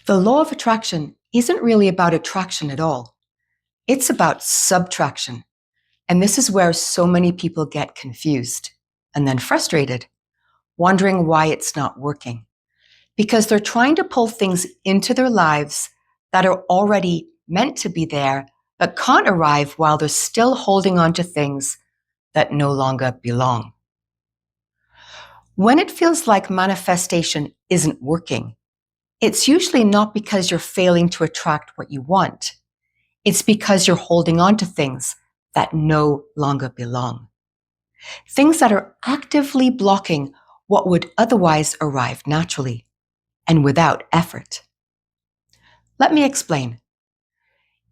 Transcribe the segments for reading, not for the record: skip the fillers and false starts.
The law of attraction isn't really about attraction at all. It's about subtraction. And this is where so many people get confused and then frustrated, wondering why it's not working. Because they're trying to pull things into their lives that are already meant to be there, but can't arrive while they're still holding on to things that no longer belong. When it feels like manifestation isn't working, it's usually not because you're failing to attract what you want. It's because you're holding on to things that no longer belong. Things that are actively blocking what would otherwise arrive naturally and without effort. Let me explain.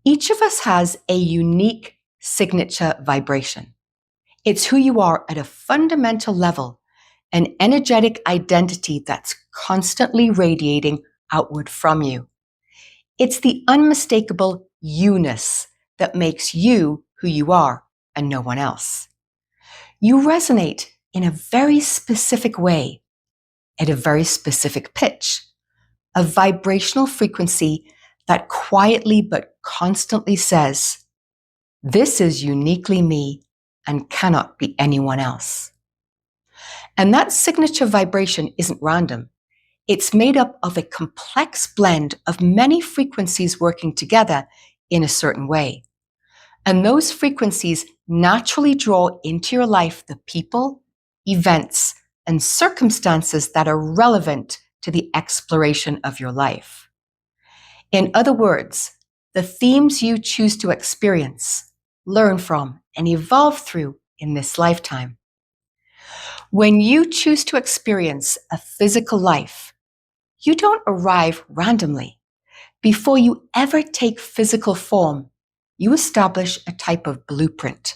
Each of us has a unique signature vibration. It's who you are at a fundamental level, an energetic identity that's constantly radiating outward from you. It's the unmistakable you-ness that makes you who you are and no one else. You resonate in a very specific way, at a very specific pitch, a vibrational frequency that quietly but constantly says, "This is uniquely me and cannot be anyone else." And that signature vibration isn't random. It's made up of a complex blend of many frequencies working together in a certain way. And those frequencies naturally draw into your life the people, events, and circumstances that are relevant to the exploration of your life. In other words, the themes you choose to experience, learn from, and evolve through in this lifetime. When you choose to experience a physical life, you don't arrive randomly. Before you ever take physical form, you establish a type of blueprint,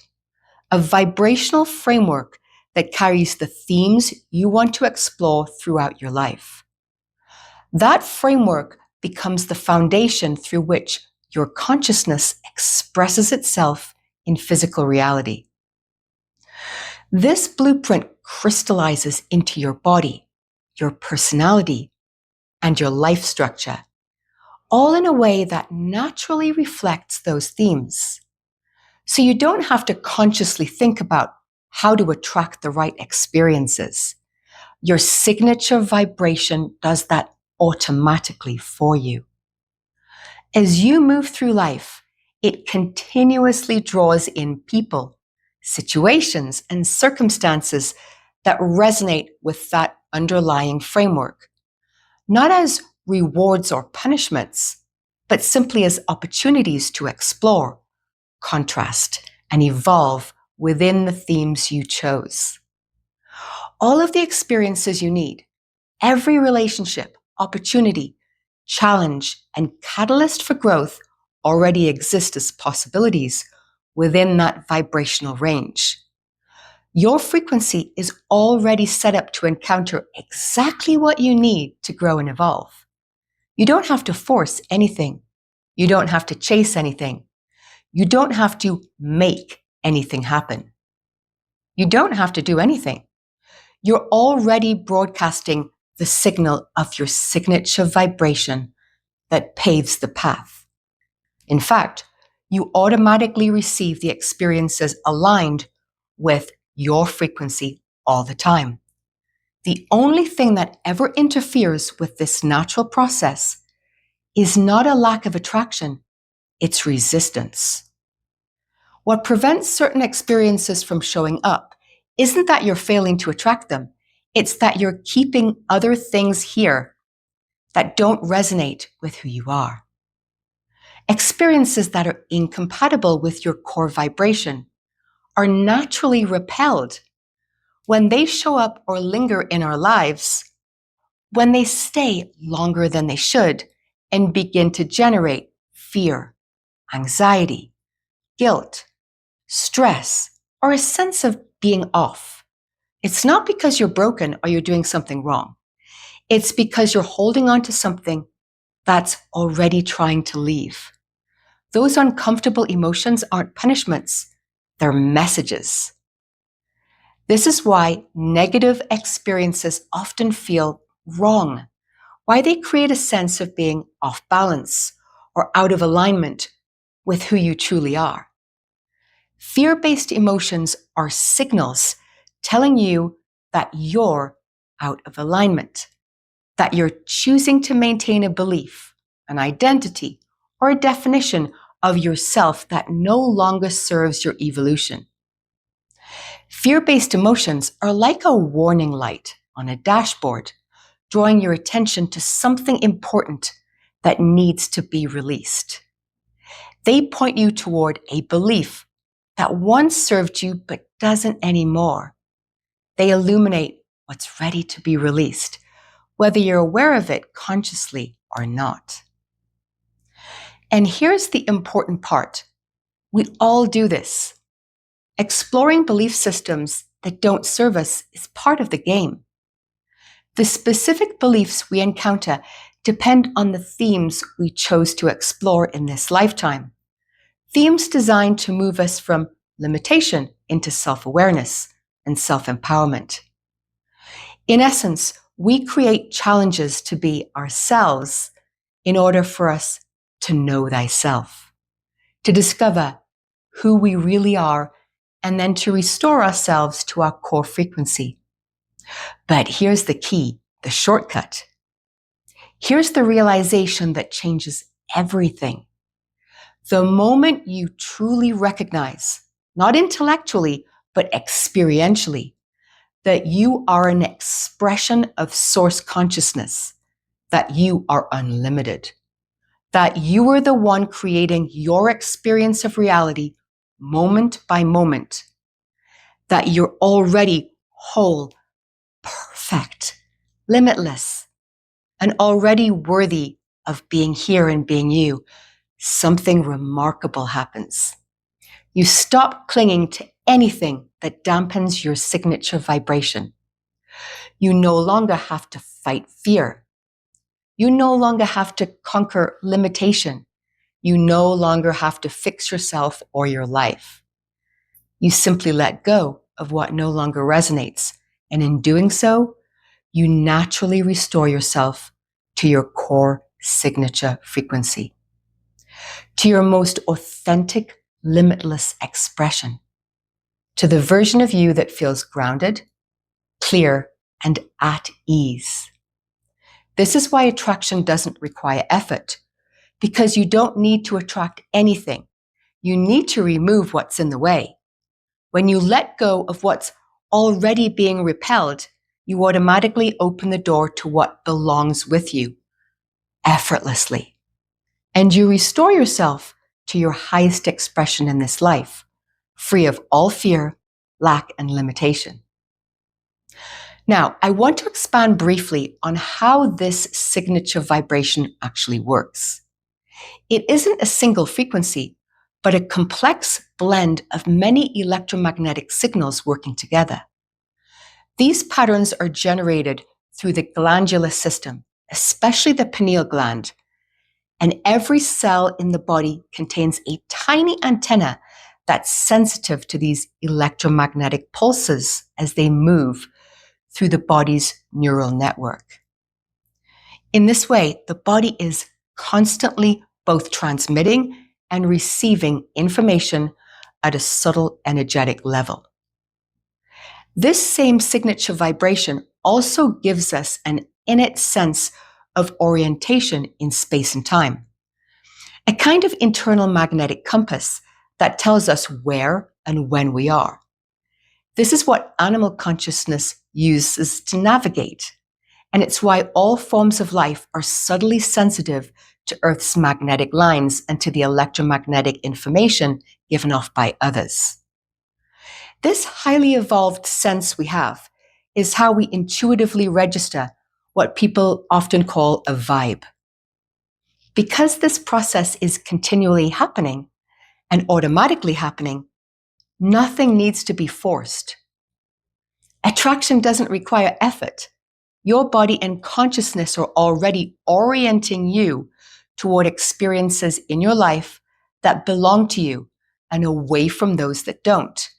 a vibrational framework that carries the themes you want to explore throughout your life. That framework becomes the foundation through which your consciousness expresses itself in physical reality. This blueprint crystallizes into your body, your personality, and your life structure, all in a way that naturally reflects those themes. So you don't have to consciously think about how to attract the right experiences. Your signature vibration does that automatically for you. As you move through life, it continuously draws in people, situations, and circumstances that resonate with that underlying framework, not as rewards or punishments, but simply as opportunities to explore, contrast, and evolve within the themes you chose. All of the experiences you need, every relationship, opportunity, challenge, and catalyst for growth already exist as possibilities within that vibrational range. Your frequency is already set up to encounter exactly what you need to grow and evolve. You don't have to force anything. You don't have to chase anything. You don't have to make anything happen. You don't have to do anything. You're already broadcasting the signal of your signature vibration that paves the path. In fact, you automatically receive the experiences aligned with your frequency all the time. The only thing that ever interferes with this natural process is not a lack of attraction, it's resistance. What prevents certain experiences from showing up isn't that you're failing to attract them, it's that you're keeping other things here that don't resonate with who you are. Experiences that are incompatible with your core vibration are naturally repelled when they show up or linger in our lives, when they stay longer than they should and begin to generate fear, anxiety, guilt, stress, or a sense of being off. It's not because you're broken or you're doing something wrong. It's because you're holding on to something that's already trying to leave. Those uncomfortable emotions aren't punishments, they're messages. This is why negative experiences often feel wrong, why they create a sense of being off balance or out of alignment with who you truly are. Fear-based emotions are signals telling you that you're out of alignment, that you're choosing to maintain a belief, an identity, or a definition of yourself that no longer serves your evolution. Fear-based emotions are like a warning light on a dashboard, drawing your attention to something important that needs to be released. They point you toward a belief that once served you but doesn't anymore. They illuminate what's ready to be released, whether you're aware of it consciously or not. And here's the important part. We all do this. Exploring belief systems that don't serve us is part of the game. The specific beliefs we encounter depend on the themes we chose to explore in this lifetime. Themes designed to move us from limitation into self-awareness and self-empowerment. In essence, we create challenges to be ourselves in order for us to know thyself, to discover who we really are, and then to restore ourselves to our core frequency. But here's the key, the shortcut. Here's the realization that changes everything. The moment you truly recognize, not intellectually, but experientially, that you are an expression of source consciousness, that you are unlimited, that you are the one creating your experience of reality moment by moment, that you're already whole, perfect, limitless, and already worthy of being here and being you, something remarkable happens. You stop clinging to anything that dampens your signature vibration. You no longer have to fight fear. You no longer have to conquer limitation. You no longer have to fix yourself or your life. You simply let go of what no longer resonates, and in doing so, you naturally restore yourself to your core signature frequency, to your most authentic, limitless expression, to the version of you that feels grounded, clear, and at ease. This is why attraction doesn't require effort, because you don't need to attract anything. You need to remove what's in the way. When you let go of what's already being repelled, you automatically open the door to what belongs with you, effortlessly. And you restore yourself to your highest expression in this life, free of all fear, lack, and limitation. Now, I want to expand briefly on how this signature vibration actually works. It isn't a single frequency, but a complex blend of many electromagnetic signals working together. These patterns are generated through the glandular system, especially the pineal gland, and every cell in the body contains a tiny antenna that's sensitive to these electromagnetic pulses as they move through the body's neural network. In this way, the body is constantly both transmitting and receiving information at a subtle energetic level. This same signature vibration also gives us an innate sense of orientation in space and time, a kind of internal magnetic compass that tells us where and when we are. This is what animal consciousness uses to navigate, and it's why all forms of life are subtly sensitive to Earth's magnetic lines and to the electromagnetic information given off by others. This highly evolved sense we have is how we intuitively register what people often call a vibe. Because this process is continually happening and automatically happening, nothing needs to be forced. Attraction doesn't require effort. Your body and consciousness are already orienting you toward experiences in your life that belong to you and away from those that don't.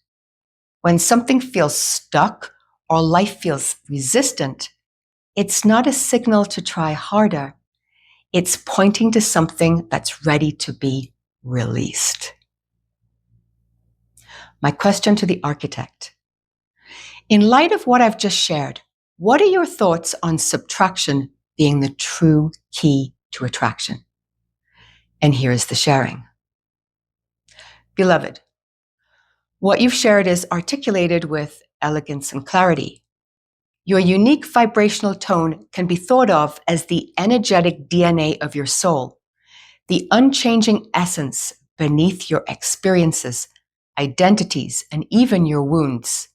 When something feels stuck or life feels resistant, it's not a signal to try harder. It's pointing to something that's ready to be released. My question to the architect. In light of what I've just shared, what are your thoughts on subtraction being the true key to attraction? And here is the sharing. Beloved, what you've shared is articulated with elegance and clarity. Your unique vibrational tone can be thought of as the energetic DNA of your soul, the unchanging essence beneath your experiences, identities, and even your wounds.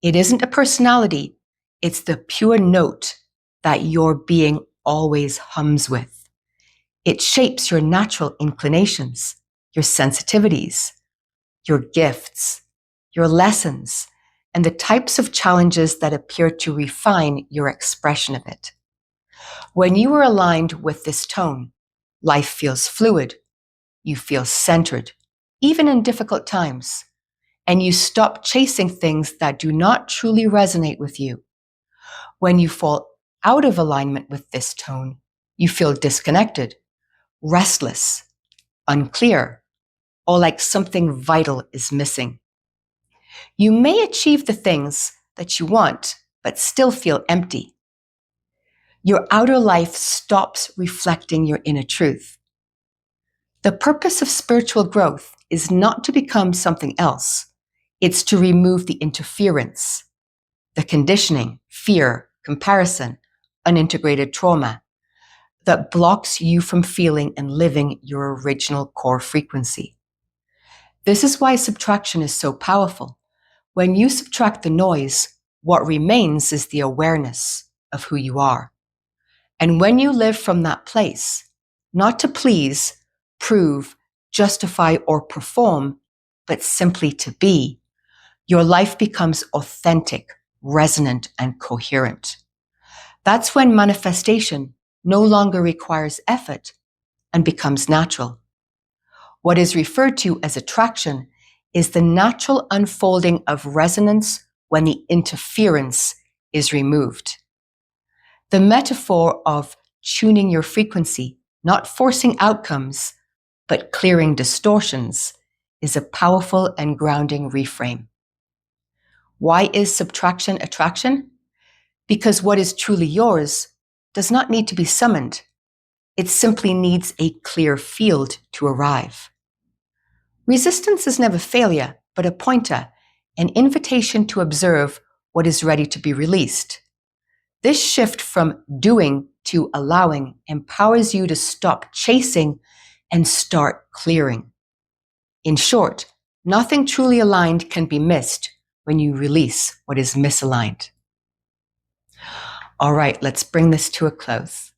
It isn't a personality, it's the pure note that your being always hums with. It shapes your natural inclinations, your sensitivities, your gifts, your lessons, and the types of challenges that appear to refine your expression of it. When you are aligned with this tone, life feels fluid, you feel centered, even in difficult times, and you stop chasing things that do not truly resonate with you. When you fall out of alignment with this tone, you feel disconnected, restless, unclear, or like something vital is missing. You may achieve the things that you want, but still feel empty. Your outer life stops reflecting your inner truth. The purpose of spiritual growth is not to become something else. It's to remove the interference, the conditioning, fear, comparison, unintegrated trauma that blocks you from feeling and living your original core frequency. This is why subtraction is so powerful. When you subtract the noise, what remains is the awareness of who you are. And when you live from that place, not to please, prove, justify, or perform, but simply to be, your life becomes authentic, resonant, and coherent. That's when manifestation no longer requires effort and becomes natural. What is referred to as attraction is the natural unfolding of resonance when the interference is removed. The metaphor of tuning your frequency, not forcing outcomes, but clearing distortions, is a powerful and grounding reframe. Why is subtraction attraction? Because what is truly yours does not need to be summoned. It simply needs a clear field to arrive. Resistance is never failure, but a pointer, an invitation to observe what is ready to be released. This shift from doing to allowing empowers you to stop chasing and start clearing. In short, nothing truly aligned can be missed when you release what is misaligned. All right, let's bring this to a close.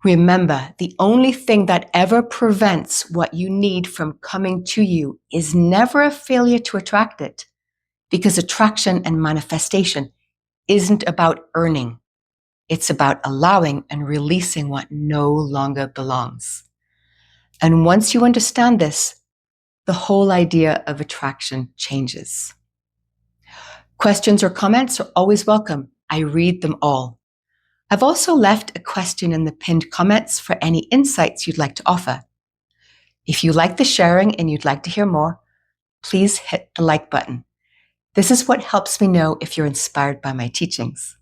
Remember, the only thing that ever prevents what you need from coming to you is never a failure to attract it, because attraction and manifestation isn't about earning. It's about allowing and releasing what no longer belongs. And once you understand this, the whole idea of attraction changes. Questions or comments are always welcome. I read them all. I've also left a question in the pinned comments for any insights you'd like to offer. If you like the sharing and you'd like to hear more, please hit the like button. This is what helps me know if you're inspired by my teachings.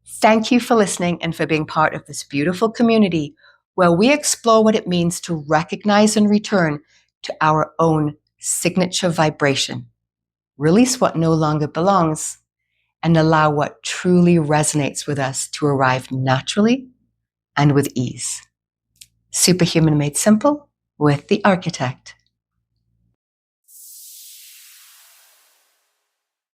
Thank you for listening and for being part of this beautiful community where we explore what it means to recognize and return to our own signature vibration, release what no longer belongs, and allow what truly resonates with us to arrive naturally and with ease. Superhuman made simple with the architect.